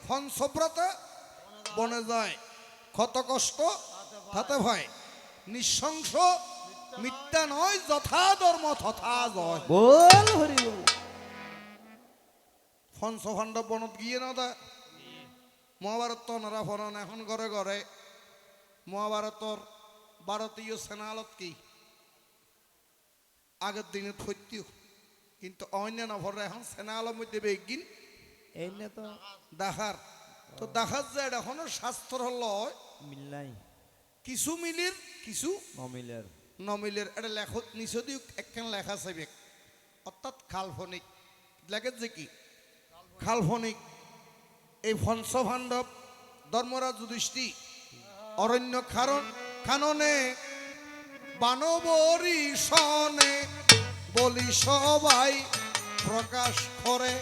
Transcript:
পঞ্চব্রতে বনে যায়, ক্ষত কষ্ট তাতে ভয়, নিঃশংস মিথ্যা নয়, যথা ধর্ম তথা জয়। বল হরি বল। পঞ্চপাণ্ডব বনত গিয়ে না দা মহাভারত তো ওনারা পড়ান এখন ঘরে ঘরে। মহাভারতর ভারতীয় সেনালত কি আগের দিনে থৈত্য, কিন্তু অন্য না ভরে এখন সেনালর মধ্যে বেগিন এই না তো দেখার। তো দেখার যে এখনো শাস্ত্র লয় মিল নাই, কিছু মিলির কিছু নমিলের নমিলের। এটা লেখক নিচেও একখান লেখা চাইবে, অর্থাৎ কাল্পনিক লেখে যে কি কাল্পনিক। এই পঞ্চপাণ্ডব ধর্মরাজ যুধিষ্ঠির অরণ্য কাননে বানবরী সনে বলি সবাই প্রকাশ করে